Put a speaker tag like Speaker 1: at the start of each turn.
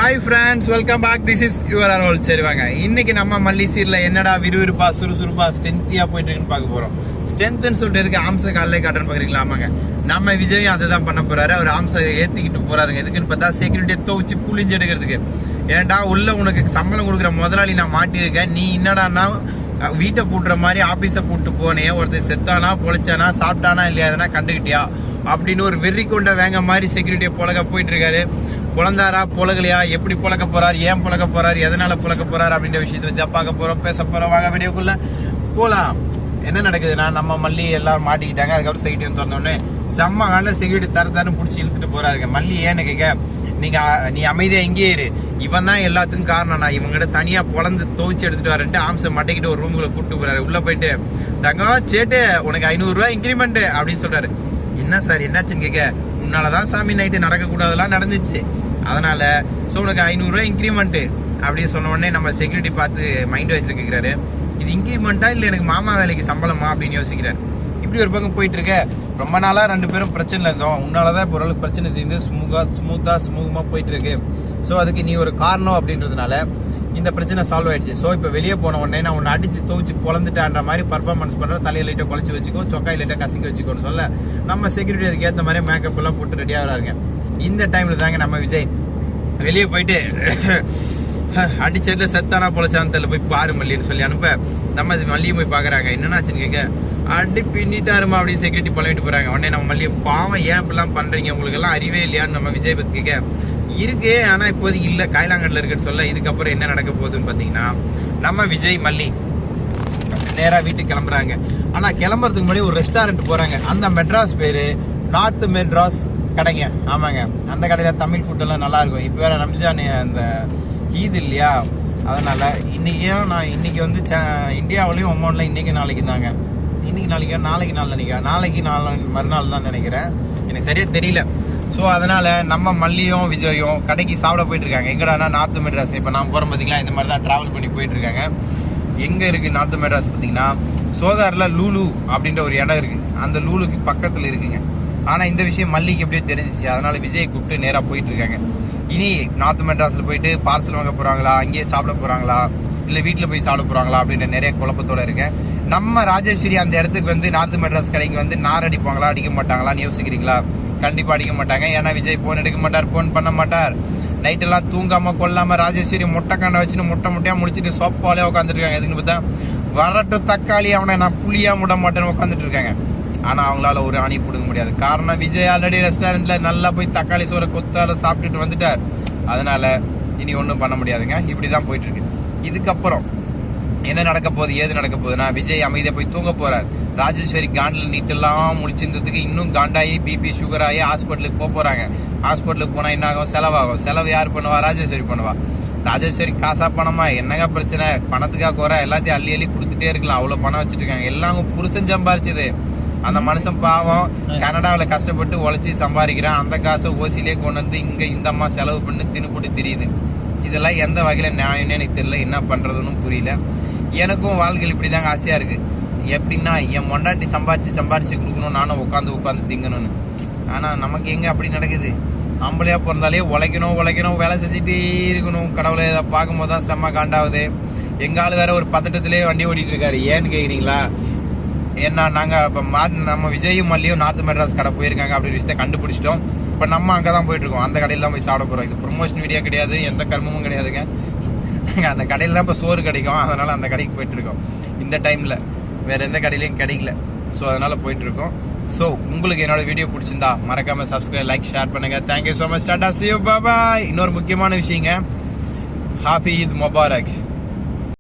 Speaker 1: Hi friends, welcome back. This is your all. சரி வாங்க, இன்னைக்கு நம்ம மல்லி சீரில் என்னடா விறுவிறுப்பா சுறுசுறுப்பா ஸ்ட்ரென்த்தியாக போயிட்டு இருக்குன்னு பார்க்க போகிறோம். ஸ்ட்ரென்த்துன்னு சொல்லிட்டு எதுக்கு ஆம்சை காலையிலே காட்டுன்னு பார்க்குறீங்களா? ஆமாங்க, நம்ம விஜயும் அதை தான் பண்ண போகிறாரு. அவர் ஆம்சை ஏற்றிக்கிட்டு போகிறாருங்க. எதுக்குன்னு பார்த்தா செக்யூரிட்டியை துவச்சி புளிஞ்சு எடுக்கிறதுக்கு. ஏன்டா உள்ள உனக்கு சம்பளம் கொடுக்குற முதலாளி நான் மாட்டியிருக்கேன், நீ என்னடான்னா வீட்டை பூட்டுற மாதிரி ஆஃபீஸை பூட்டு போனே, ஒருத்தர் செத்தானா பொழைச்சானா சாப்பிட்டானா இல்லையா எதனா கண்டுக்கிட்டியா அப்படின்னு ஒரு வெறி கொண்ட வேங்க மாதிரி செக்யூரிட்டியை புழக போயிட்டு இருக்காரு. புலந்தாரா புலகலையா, எப்படி புழக்க போறாரு, ஏன் புழக்க போறாரு, எதனால புழக்க போறாரு அப்படின்ற விஷயத்தை வச்சு பார்க்க போறோம், பேச போறோம். வாங்க வீடியோக்குள்ள போலாம். என்ன நடக்குதுன்னா, நம்ம மல்லி எல்லாரும் மாட்டிக்கிட்டாங்க. அதுக்கப்புறம் செக்யூரிட்டி திறந்தோடனே செம்ம காலில் செக்யூரிட்டி தரத்தானு பிடிச்சி இழுத்துட்டு போறாருங்க. மல்லி ஏன்னு கேட்க, நீ அமைதியா இங்கே இரு, இவன் தான் எல்லாத்துக்கும் காரணம், நான் இவங்ககிட்ட தனியா பொழந்து துவைச்சு எடுத்துட்டு வரேன்ட்டு ஆம்சை மட்டைக்கிட்டு ஒரு ரூமுக்குள்ள கூப்பிட்டு போறாரு. உள்ள போயிட்டு, தங்கம் சேட்டு உனக்கு 500 ரூபாய் இன்க்ரிமெண்ட் அப்படின்னு சொல்றாரு. என்ன சார் என்னாச்சுன்னு கேட்க, உன்னாலதான் சாமி நைட்டு நடக்கக்கூடாதெல்லாம் நடந்துச்சு, அதனால உனக்கு 500 ரூபாய் இன்க்ரிமெண்ட் அப்படின்னு சொன்ன உடனே நம்ம செக்யூரிட்டி பார்த்து மைண்ட் வைஸ் கேட்கிறாரு, இது இன்க்ரிமெண்ட்டா இல்லை எனக்கு மாமா வேலைக்கு சம்பளமா அப்படின்னு யோசிக்கிறாரு. இப்படி ஒரு பக்கம் போயிட்டு இருக்க, ரொம்ப நாளா 2 பேரும் பிரச்சனை இருந்தோம், உன்னாலதான் இப்போ ஓரளவுக்கு பிரச்சனை தீர்ந்து ஸ்மூத்தா போயிட்டு இருக்கு. ஸோ அதுக்கு நீ ஒரு காரணம் அப்படின்றதுனால இந்த பிரச்சனை சால்வ் ஆயிடுச்சு. ஸோ இப்போ வெளியே போன உடனே நான் உன்னை அடிச்சு துவச்சு பொழந்துட்டான்ற மாதிரி பர்ஃபார்மன்ஸ் பண்ற, தலையை லைட்டை குழச்சி வச்சுக்கோ, சொக்காய் லைட்டை கசிக்க வச்சுக்கோன்னு சொல்ல, நம்ம செக்யூரிட்டி அதுக்கு ஏற்ற மாதிரி மேக்கப் எல்லாம் போட்டு ரெடியாக வராங்க. இந்த டைம்ல தாங்க நம்ம விஜய் வெளியே போயிட்டு அடிச்சதுல செத்தானா பொழைச்சான்னு தெரியல, போய் பாரு மல்லின்னு சொல்லி அனுப்ப, நம்ம மல்லியும் போய் பாக்குறாங்க. என்னன்னாச்சுன்னு கேட்க, அடி பின்னிட்டாருமா அப்படின்னு செக்யூரிட்டி பழகிட்டு போறாங்க. உடனே நம்ம மல்லியை, பாவம் ஏன் இப்படிலாம் பண்றீங்க, உங்களுக்கு எல்லாம் அறிவே இல்லையான்னு நம்ம விஜய் பத்தி கேட்க, இருக்கு ஆனா இப்போதைக்கு இல்ல, காய்லாங்கல்ல இருக்குன்னு சொல்ல, இதுக்கப்புறம் என்ன நடக்க போகுதுன்னு பாத்தீங்கன்னா, நம்ம விஜய் மல்லி நேரா வீட்டுக்கு கிளம்புறாங்க. ஆனா கிளம்புறதுக்கு முன்னாடி ஒரு ரெஸ்டாரண்ட் போறாங்க. அந்த மெட்ராஸ் பேரு நார்த் மெட்ராஸ் கடைங்க. ஆமாங்க, அந்த கடையில தமிழ் ஃபுட் எல்லாம் நல்லா இருக்கும். இப்போ வேற ரம்ஜான் அந்த ஈத் இல்லையா, அதனால இன்னைக்கு வந்து இந்தியாவிலையும் ஒமான்ல இன்னைக்கு நாளைக்கு தாங்க, நாளைக்கு மறுநாள் தான் நினைக்கிறேன், எனக்கு சரியா தெரியல. ஸோ அதனால நம்ம மல்லியும் விஜயும் கடைக்கு சாப்பிட போயிட்டு இருக்காங்க. எங்கடானா நார்த் மெட்ராஸ். இப்போ நான் போகிற பார்த்தீங்களா, இந்த மாதிரி தான் டிராவல் பண்ணி போயிட்டு இருக்காங்க. எங்க இருக்கு நார்த் மெட்ராஸ் பார்த்தீங்கன்னா, சோகார்ல லூலு அப்படின்ற ஒரு இடம் இருக்கு, அந்த லூலுக்கு பக்கத்தில் இருக்குங்க. ஆனால் இந்த விஷயம் மல்லிக்கு எப்படியோ தெரிஞ்சிச்சு, அதனால விஜயை கூப்பிட்டு நேராக போயிட்டு இருக்காங்க. இனி நார்த் மெட்ராஸில் போயிட்டு பார்சல் வாங்க போறாங்களா, அங்கேயே சாப்பிட போறாங்களா, இல்லை வீட்டில் போய் சாப்பிட போறாங்களா அப்படின்ற நிறைய குழப்பத்தோட இருக்கேன். நம்ம ராஜேஸ்வரி அந்த இடத்துக்கு வந்து நார்த் மெட்ராஸ் கடைக்கு வந்து நார் அடிப்பாங்களா அடிக்க மாட்டாங்களான்னு யோசிக்கிறீங்களா? கண்டிப்பா அடிக்க மாட்டாங்க. ஏன்னா விஜய் போன் எடுக்க மாட்டார், போன் பண்ண மாட்டார். நைட்டெல்லாம் தூங்காம கொல்லாம ராஜேஸ்வரி மொட்டை கண்டை வச்சுட்டு முட்டையா முடிச்சுட்டு சோப்பாலே உட்காந்துட்டு இருக்காங்க. எதுக்குன்னு பார்த்தா, வரட்டு தக்காளி அவனை நான் புளியா முட மாட்டேன்னு உட்காந்துட்டு இருக்காங்க. ஆனா அவங்களால ஒரு அணி பிடுங்க முடியாது. காரணம், விஜய் ஆல்ரெடி ரெஸ்டாரண்ட்ல நல்லா போய் தக்காளி சோறை கொத்தால சாப்பிட்டுட்டு வந்துட்டார். அதனால இனி ஒன்றும் பண்ண முடியாதுங்க. இப்படிதான் போயிட்டு இருக்கு. இதுக்கப்புறம் என்ன நடக்க போகுது, ஏது நடக்க போகுதுன்னா, விஜய் அமைதியா போய் தூங்க போறார். ராஜேஸ்வரி காண்டில் நீட்டெல்லாம் முடிச்சிருந்ததுக்கு இன்னும் காண்டாயி பிபி சுகர் ஆகி ஹாஸ்பிட்டலுக்கு போறாங்க. ஹாஸ்பிட்டலுக்கு போனா என்ன ஆகும், செலவாகும். செலவு யார் பண்ணுவா? ராஜேஸ்வரி பண்ணுவா. ராஜேஸ்வரி காசா பணமா, என்னங்க பிரச்சனை, பணத்துக்காக குறை, எல்லாத்தையும் அள்ளி கொடுத்துட்டே இருக்கலாம். அவ்வளவு பணம் வச்சுட்டு இருக்காங்க. எல்லாம் புருஷன் சம்பாரிச்சது. அந்த மனுஷன் பாவம் கனடாவில் கஷ்டப்பட்டு உழைச்சி சம்பாதிக்கிறான். அந்த காசை ஓசிலே கொண்டு வந்து இங்க இந்த அம்மா செலவு பண்ணி தின்னுபுட்டு தெரியுது. இதெல்லாம் எந்த வகையில நியாயம்னு எனக்கு தெரியல, என்ன பண்றதுன்னு புரியல. எனக்கும் வாழ்க்கையில் இப்படிதாங்க ஆசையா இருக்கு. எப்படின்னா, என் மொண்டாட்டி சம்பாரிச்சு கொடுக்கணும், நானும் உட்காந்து திங்கணும்னு. ஆனா நமக்கு எங்க அப்படி நடக்குது? ஆம்பளையா பிறந்தாலே உழைக்கணும், வேலை செஞ்சுட்டே இருக்கணும். கடவுளை இதை பார்க்கும்போது தான் செம்ம காண்டாவது. எங்கால வேற ஒரு பதட்டத்திலே வண்டி ஓட்டிட்டு இருக்காரு. ஏன்னு கேக்குறீங்களா? ஏன்னா நாங்க இப்ப நம்ம விஜயும் மல்லியும் நார்த் மெட்ராஸ் கடை போயிருக்காங்க அப்படின்னு விஷயத்தை கண்டுபிடிச்சிட்டோம். இப்ப நம்ம அங்கதான் போயிட்டு இருக்கோம். அந்த கடையில தான் போய் சாப்பிட போறோம். இது ப்ரொமோஷன் வீடியோ கிடையாது, எந்த கர்மமும் கிடையாதுங்க. அந்த கடையில தான் இப்ப சோறு கிடைக்கும், அதனால அந்த கடைக்கு போயிட்டு இருக்கோம். இந்த டைம்ல வேற எந்த கடையிலையும் கிடைக்கல. ஸோ அதனால போயிட்டு இருக்கோம். ஸோ உங்களுக்கு என்னோட வீடியோ பிடிச்சிருந்தா மறக்காம சப்ஸ்கிரைப், லைக், ஷேர் பண்ணுங்க. Thank you so much. Tata, see you, bye bye. இன்னொரு முக்கியமான விஷயங்க, ஹாப்பி ஈத் முபாரக்.